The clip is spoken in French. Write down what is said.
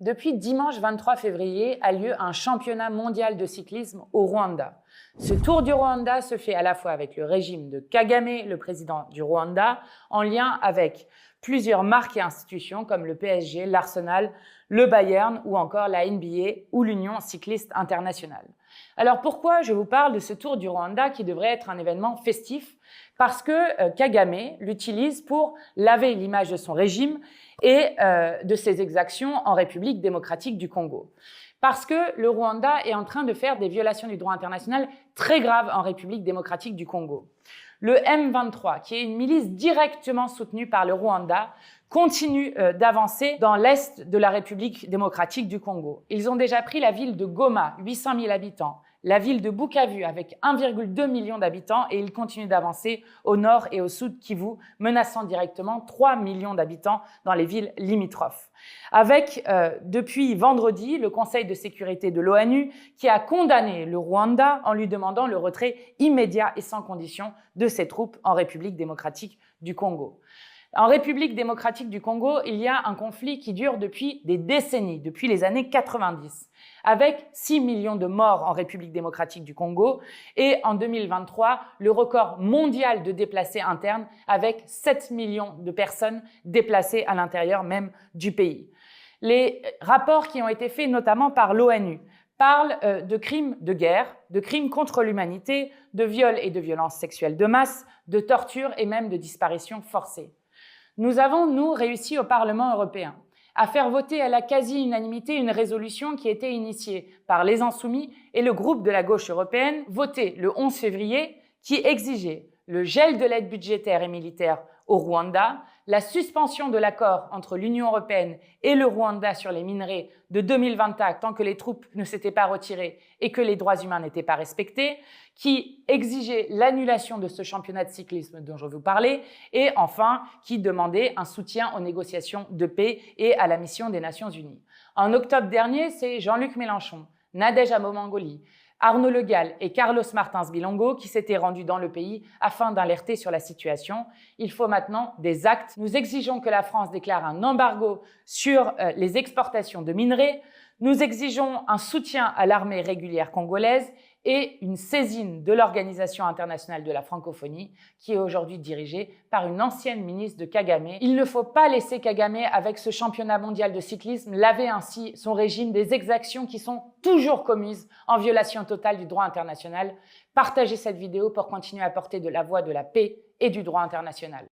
Depuis dimanche 23 février a lieu un championnat mondial de cyclisme au Rwanda. Ce Tour du Rwanda se fait à la fois avec le régime de Kagame, le président du Rwanda, en lien avec plusieurs marques et institutions comme le PSG, l'Arsenal, le Bayern ou encore la NBA ou l'Union cycliste internationale. Alors pourquoi je vous parle de ce Tour du Rwanda qui devrait être un événement festif? Parce que Kagame l'utilise pour laver l'image de son régime et de ses exactions en République démocratique du Congo. Parce que le Rwanda est en train de faire des violations du droit international très graves en République démocratique du Congo. Le M23, qui est une milice directement soutenue par le Rwanda, continue d'avancer dans l'est de la République démocratique du Congo. Ils ont déjà pris la ville de Goma, 800 000 habitants, la ville de Bukavu avec 1,2 million d'habitants et ils continuent d'avancer au nord et au sud Kivu, menaçant directement 3 millions d'habitants dans les villes limitrophes. Avec, depuis vendredi, le Conseil de sécurité de l'ONU qui a condamné le Rwanda en lui demandant le retrait immédiat et sans condition de ses troupes en République démocratique du Congo. En République démocratique du Congo, il y a un conflit qui dure depuis des décennies, depuis les années 90, avec 6 millions de morts en République démocratique du Congo et en 2023, le record mondial de déplacés internes avec 7 millions de personnes déplacées à l'intérieur même du pays. Les rapports qui ont été faits notamment par l'ONU parlent de crimes de guerre, de crimes contre l'humanité, de viols et de violences sexuelles de masse, de torture et même de disparitions forcées. Nous avons, nous, réussi au Parlement européen à faire voter à la quasi-unanimité une résolution qui était initiée par les Insoumis et le groupe de la gauche européenne, votée le 11 février, qui exigeait le gel de l'aide budgétaire et militaire au Rwanda, la suspension de l'accord entre l'Union européenne et le Rwanda sur les minerais de 2024 tant que les troupes ne s'étaient pas retirées et que les droits humains n'étaient pas respectés, qui exigeait l'annulation de ce championnat de cyclisme dont je vous parlais et enfin qui demandait un soutien aux négociations de paix et à la mission des Nations Unies. En octobre dernier, c'est Jean-Luc Mélenchon, Nadège Amomangoli, Arnaud Le Gall et Carlos Martins Bilongo qui s'étaient rendus dans le pays afin d'alerter sur la situation. Il faut maintenant des actes. Nous exigeons que la France déclare un embargo sur les exportations de minerais. Nous exigeons un soutien à l'armée régulière congolaise et une saisine de l'Organisation internationale de la francophonie qui est aujourd'hui dirigée par une ancienne ministre de Kagame. Il ne faut pas laisser Kagame, avec ce championnat mondial de cyclisme, laver ainsi son régime des exactions qui sont toujours commises en violation totale du droit international. Partagez cette vidéo pour continuer à porter de la voix de la paix et du droit international.